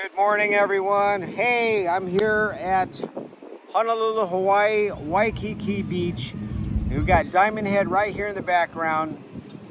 Good morning, everyone. Hey, I'm here at Honolulu, Hawaii, Waikiki Beach. We've got Diamond Head right here in the background.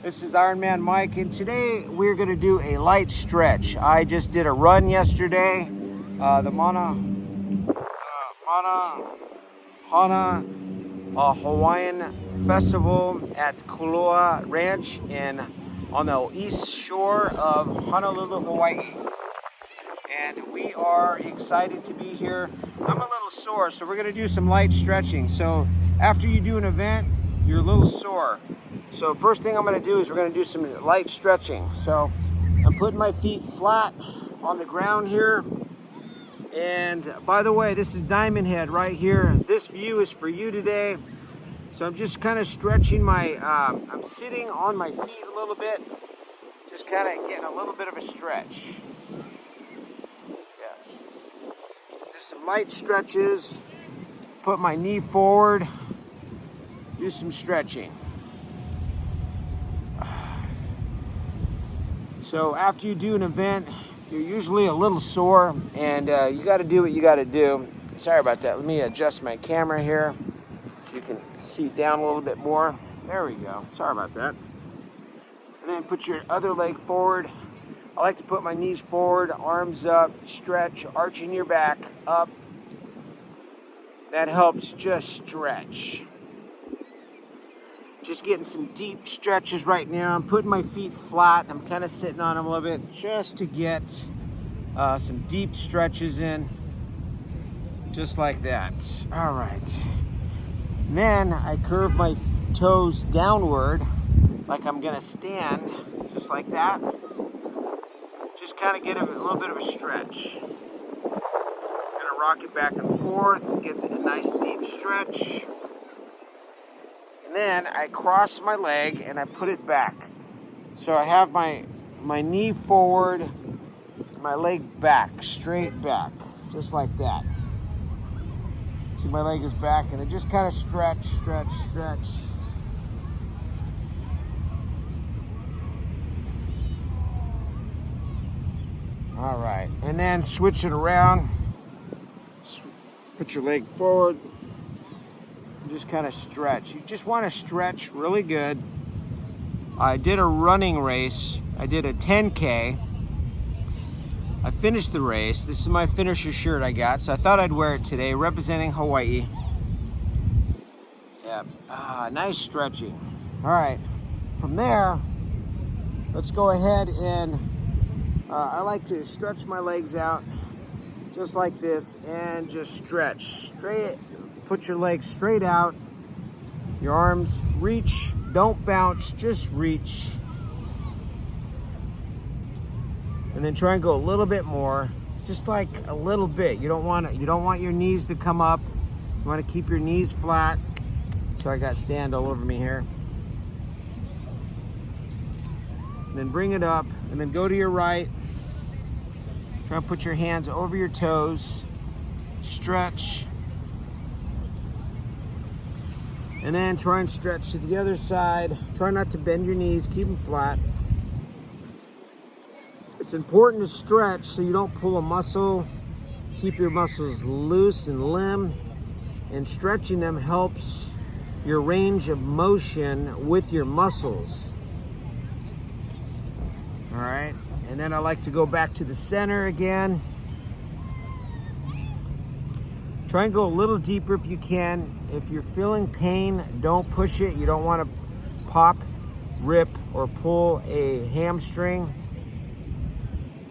This is Ironmanmike, and today we're going to do a light stretch. I just did a run yesterday, the Hana Hawaiian Festival at Kulua Ranch on the east shore of Honolulu, Hawaii. And we are excited to be here. I'm a little sore, so we're gonna do some light stretching. So after you do an event, you're a little sore. So first thing I'm gonna do is we're gonna do some light stretching. So I'm putting my feet flat on the ground here. And by the way, this is Diamond Head right here. This view is for you today. So I'm just kind of stretching I'm sitting on my feet a little bit. Just kind of getting a little bit of a stretch. Just some light stretches, put my knee forward, do some stretching. So after you do an event, you're usually a little sore, and you got to do what you got to do. Sorry about that. Let me adjust my camera here so you can see down a little bit more. There we go. Sorry about that. And then put your other leg forward. I like to put my knees forward, arms up, stretch, arching your back up. That helps just stretch. Just getting some deep stretches right now. I'm putting my feet flat. I'm kind of sitting on them a little bit just to get some deep stretches in. Just like that. All right. And then I curve my toes downward like I'm going to stand, just like that. Just kind of get a little bit of a stretch. Gonna rock it back and forth and get a nice deep stretch. And then I cross my leg and I put it back. So I have my knee forward, my leg back, straight back, just like that. See, my leg is back and I just kind of stretch. All right, and then switch it around. Put your leg forward. And just kind of stretch. You just want to stretch really good. I did a running race. I did a 10K. I finished the race. This is my finisher shirt I got, so I thought I'd wear it today, representing Hawaii. Yeah, nice stretching. All right, from there, let's go ahead and I like to stretch my legs out just like this and just stretch straight. Put your legs straight out, your arms reach, don't bounce, just reach. And then try and go a little bit more, just like a little bit. You don't want your knees to come up. You want to keep your knees flat. So I got sand all over me here. And then bring it up and then go to your right. Try and put your hands over your toes, stretch, and then try and stretch to the other side. Try not to bend your knees, keep them flat. It's important to stretch so you don't pull a muscle. Keep your muscles loose and limb, and stretching them helps your range of motion with your muscles. All right. And then I like to go back to the center again. Try and go a little deeper if you can. If you're feeling pain, don't push it. You don't want to pop, rip, or pull a hamstring.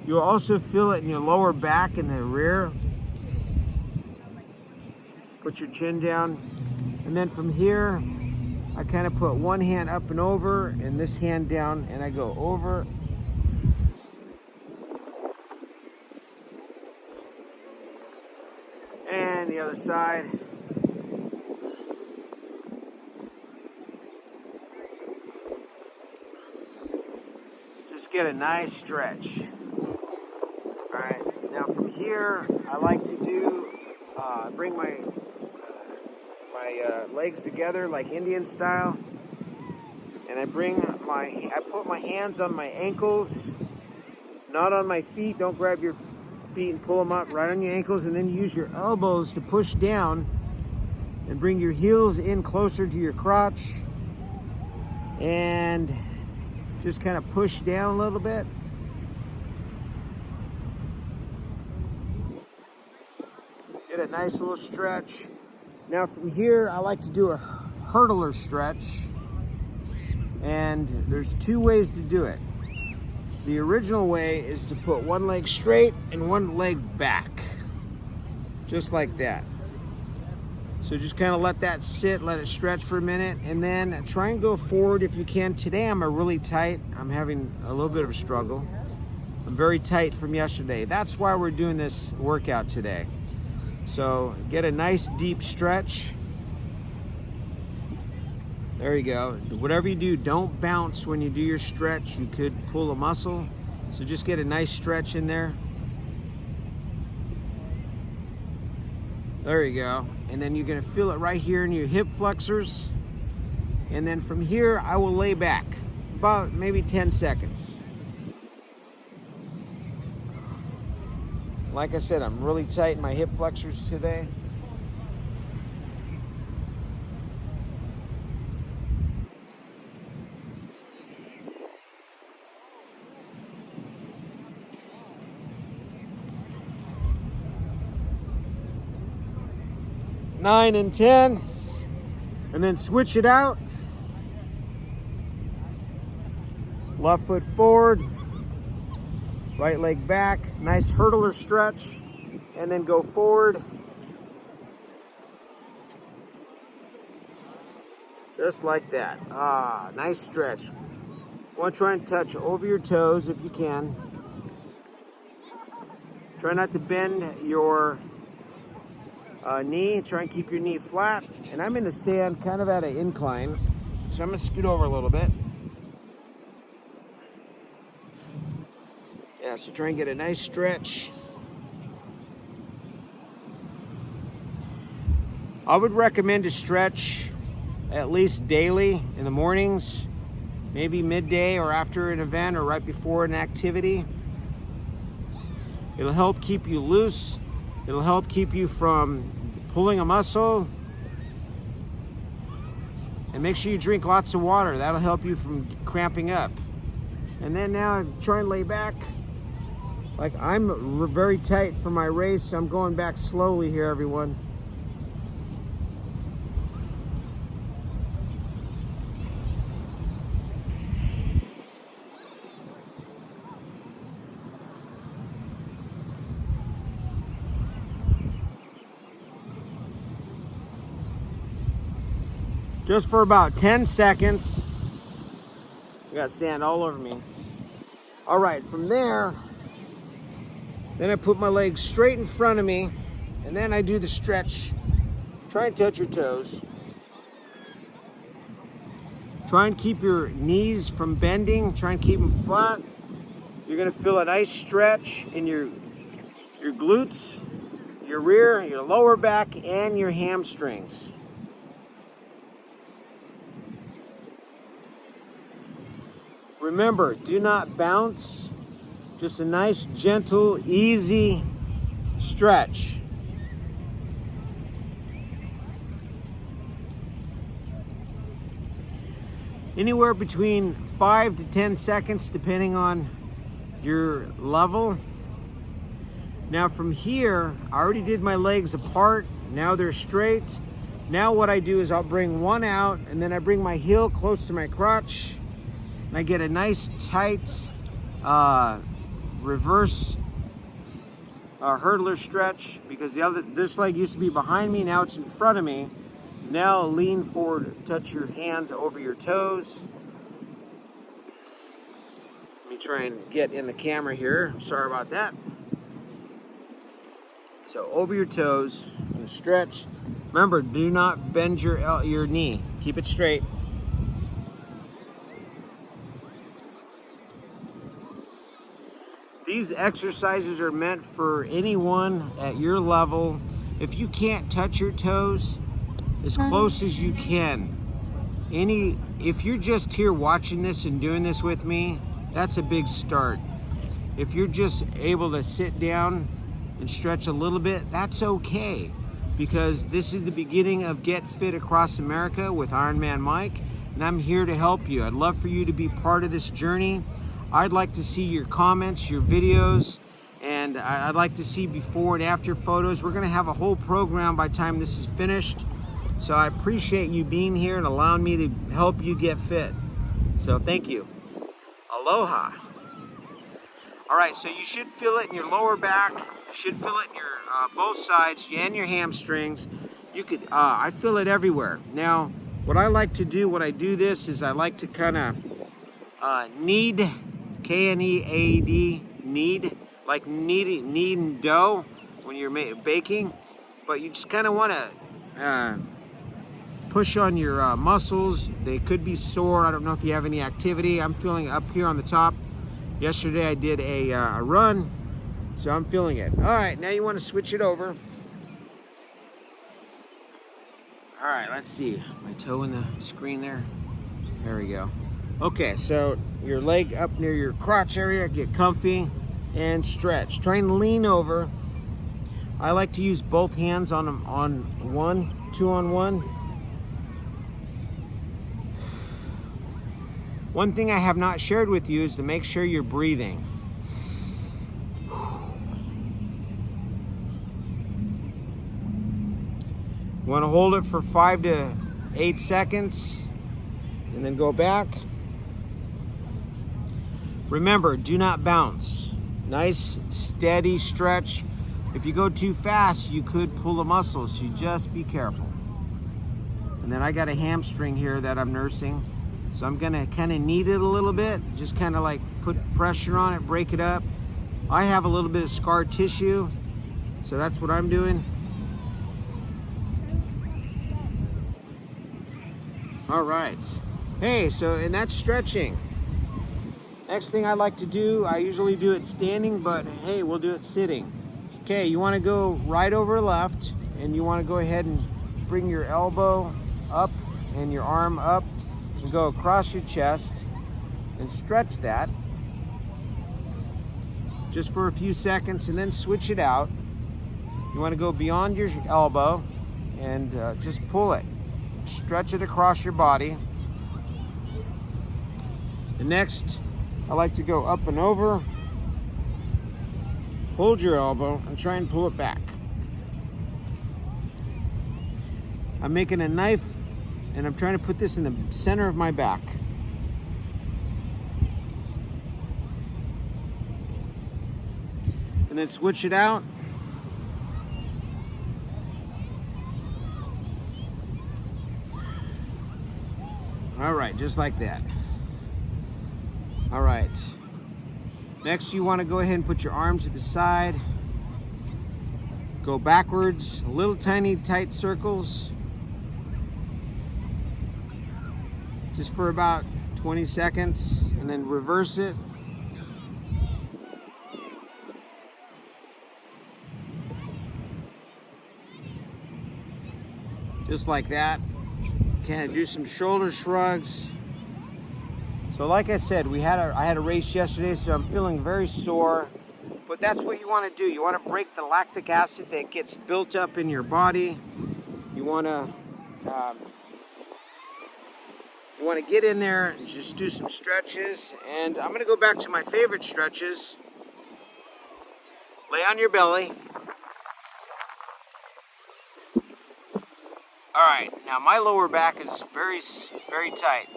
You'll also feel it in your lower back and the rear. Put your chin down. And then from here, I kind of put one hand up and over and this hand down, and I go over. And the other side. Just get a nice stretch. All right, now from here, I like to bring my legs together like Indian style. And I put my hands on my ankles, not on my feet. Don't grab your feet and pull them up right on your ankles, and then use your elbows to push down and bring your heels in closer to your crotch and just kind of push down a little bit. Get a nice little stretch. Now from here, I like to do a hurdler stretch, and there's two ways to do it. The original way is to put one leg straight and one leg back, just like that. So just kind of let that sit, let it stretch for a minute, and then try and go forward if you can. Today I'm really tight. I'm having a little bit of a struggle. I'm very tight from yesterday. That's why we're doing this workout today. So get a nice deep stretch. There you go. Whatever you do, don't bounce when you do your stretch. You could pull a muscle. So just get a nice stretch in there. There you go. And then you're gonna feel it right here in your hip flexors. And then from here, I will lay back about maybe 10 seconds. Like I said, I'm really tight in my hip flexors today. Nine and 10, and then switch it out. Left foot forward, right leg back, nice hurdler stretch, and then go forward. Just like that. Nice stretch. Want to try and touch over your toes if you can. Try not to bend your knee. Try and keep your knee flat. And I'm in the sand, kind of at an incline, so I'm gonna scoot over a little bit. Yeah, so try and get a nice stretch. I would recommend to stretch at least daily in the mornings, maybe midday or after an event or right before an activity. It'll help keep you loose. It'll help keep you from pulling a muscle. And make sure you drink lots of water. That'll help you from cramping up. And then now try and lay back. Like I'm very tight for my race, so I'm going back slowly here, everyone. Just for about 10 seconds. I got sand all over me. All right, from there, then I put my legs straight in front of me, and then I do the stretch. Try and touch your toes. Try and keep your knees from bending. Try and keep them flat. You're gonna feel a nice stretch in your glutes, your rear, your lower back, and your hamstrings. Remember, do not bounce. Just a nice, gentle, easy stretch. Anywhere between 5 to 10 seconds, depending on your level. Now from here, I already did my legs apart. Now they're straight. Now what I do is I'll bring one out, and then I bring my heel close to my crotch. And I get a nice tight reverse hurdler stretch, because this leg used to be behind me, now it's in front of me. Now lean forward, touch your hands over your toes. Let me try and get in the camera here. Sorry about that. So over your toes, and stretch. Remember, do not bend your knee. Keep it straight. These exercises are meant for anyone at your level. If you can't touch your toes, as close as you can. If you're just here watching this and doing this with me, that's a big start. If you're just able to sit down and stretch a little bit, that's okay, because this is the beginning of Get Fit Across America with Ironmanmike, and I'm here to help you. I'd love for you to be part of this journey. I'd like to see your comments, your videos, and I'd like to see before and after photos. We're gonna have a whole program by the time this is finished. So I appreciate you being here and allowing me to help you get fit. So thank you. Aloha. All right, so you should feel it in your lower back. You should feel it in your both sides and your hamstrings. You could, I feel it everywhere. Now, what I like to do when I do this is I like to kind of knead, K-N-E-A-D, knead, like kneading dough when you're baking. But you just kind of want to push on your muscles. They could be sore. I don't know if you have any activity. I'm feeling up here on the top. Yesterday I did a run, so I'm feeling it. All right, now you want to switch it over. All right, let's see. My toe in the screen there. There we go. Okay, so your leg up near your crotch area, get comfy and stretch. Try and lean over. I like to use both hands on one, two on one. One thing I have not shared with you is to make sure you're breathing. You want to hold it for 5 to 8 seconds and then go back. Remember, do not bounce. Nice, steady stretch. If you go too fast, you could pull a muscle, so you just be careful. And then I got a hamstring here that I'm nursing. So I'm gonna kind of knead it a little bit, just kind of like put pressure on it, break it up. I have a little bit of scar tissue, so that's what I'm doing. All right. Hey, and that's stretching. Next thing I like to do, I usually do it standing, but hey, we'll do it sitting. Okay, you wanna go right over left, and you wanna go ahead and bring your elbow up and your arm up. And go across your chest and stretch that just for a few seconds, and then switch it out. You want to go beyond your elbow and just pull it. Stretch it across your body. The next, I like to go up and over. Hold your elbow and try and pull it back. I'm making a knife, and I'm trying to put this in the center of my back. And then switch it out. All right, just like that. All right. Next, you want to go ahead and put your arms at the side. Go backwards, little tiny tight circles. Just for about 20 seconds, and then reverse it. Just like that. Kind of do some shoulder shrugs. So like I said, I had a race yesterday, so I'm feeling very sore. But that's what you want to do. You want to break the lactic acid that gets built up in your body. You want to get in there and just do some stretches. And I'm going to go back to my favorite stretches. Lay on your belly. All right, now my lower back is very, very tight.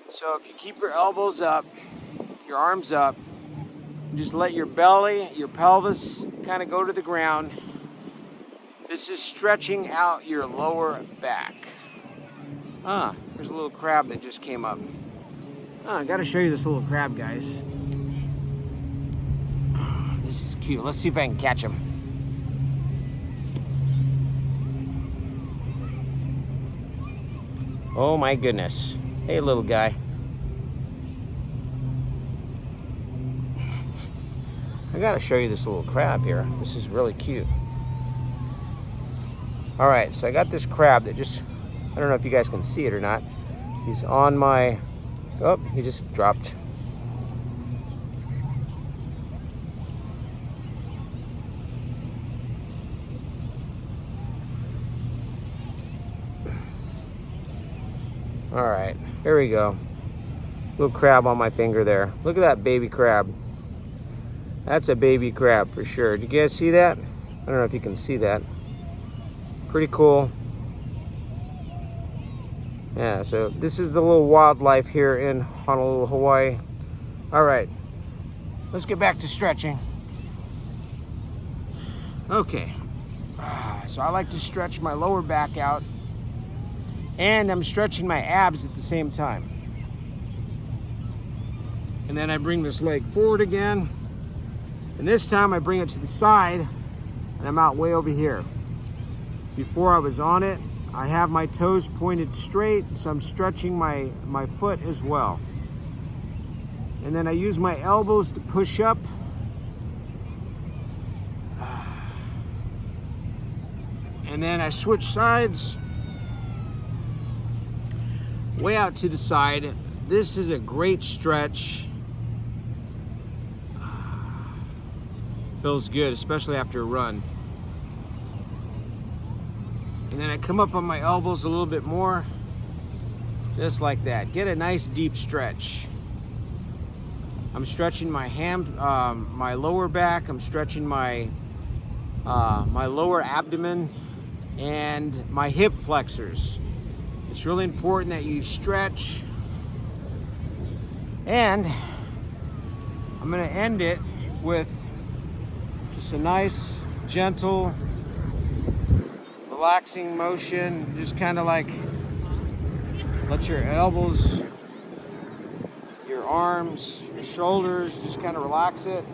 So if you keep your elbows up, your arms up, and just let your belly, your pelvis kind of go to the ground. This is stretching out your lower back. There's a little crab that just came up. I gotta show you this little crab, guys. This is cute. Let's see if I can catch him. Oh my goodness. Hey, little guy. I gotta show you this little crab here. This is really cute. All right, so I got this crab that just, I don't know if you guys can see it or not. He's on my, oh, he just dropped. All right, here we go. Little crab on my finger there. Look at that baby crab. That's a baby crab for sure. Did you guys see that? I don't know if you can see that. Pretty cool. Yeah, so this is the little wildlife here in Honolulu, Hawaii. All right, let's get back to stretching. Okay, so I like to stretch my lower back out, and I'm stretching my abs at the same time. And then I bring this leg forward again, and this time I bring it to the side, and I'm out way over here. Before I was on it, I have my toes pointed straight, so I'm stretching my foot as well. And then I use my elbows to push up. And then I switch sides, way out to the side. This is a great stretch. Feels good, especially after a run. And then I come up on my elbows a little bit more, just like that. Get a nice deep stretch. I'm stretching my my lower back. I'm stretching my lower abdomen and my hip flexors. It's really important that you stretch. And I'm gonna end it with just a nice, gentle, relaxing motion. Just kind of like let your elbows, your arms, your shoulders, just kind of relax it.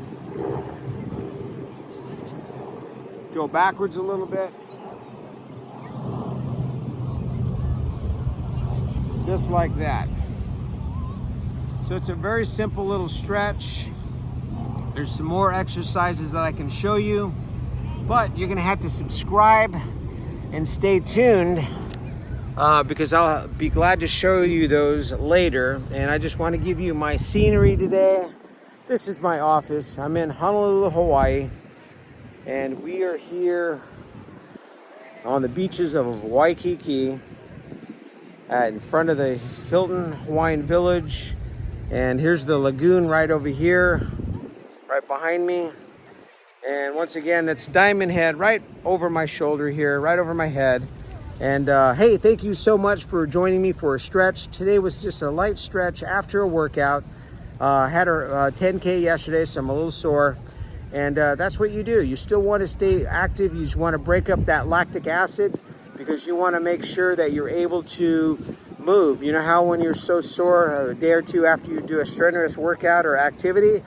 Go backwards a little bit. Just like that. So it's a very simple little stretch. There's some more exercises that I can show you, but you're gonna have to subscribe and stay tuned because I'll be glad to show you those later. And I just want to give you my scenery today. This is my office. I'm in Honolulu, Hawaii, and we are here on the beaches of Waikiki in front of the Hilton Hawaiian Village. And here's the lagoon right over here, right behind me. And once again, that's Diamond Head right over my shoulder here, right over my head. And hey, thank you so much for joining me for a stretch. Today was just a light stretch after a workout. Had a 10K yesterday, so I'm a little sore. And that's what you do. You still want to stay active. You just want to break up that lactic acid because you want to make sure that you're able to move. You know how when you're so sore a day or two after you do a strenuous workout or activity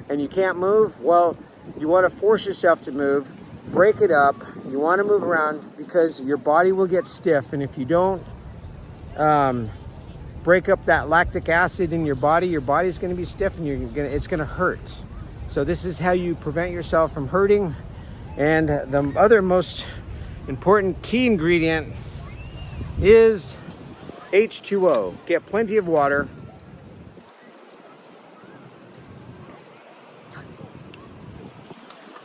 and you can't move? Well, you want to force yourself to move, break it up. You want to move around because your body will get stiff. And if you don't break up that lactic acid in your body's going to be stiff and it's going to hurt. So this is how you prevent yourself from hurting. And the other most important key ingredient is H2O. Get plenty of water.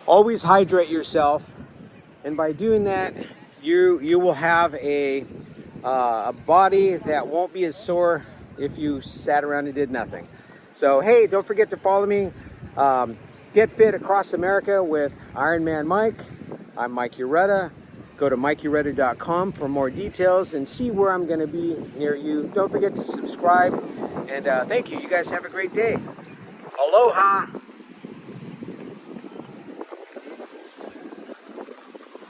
Always hydrate yourself, and by doing that, you will have a body that won't be as sore if you sat around and did nothing. So hey, don't forget to follow me. Get fit across America with Ironmanmike. I'm Mike Urueta. Go to mikeurueta.com for more details and see where I'm going to be near you. Don't forget to subscribe, and thank you. You guys have a great day. Aloha.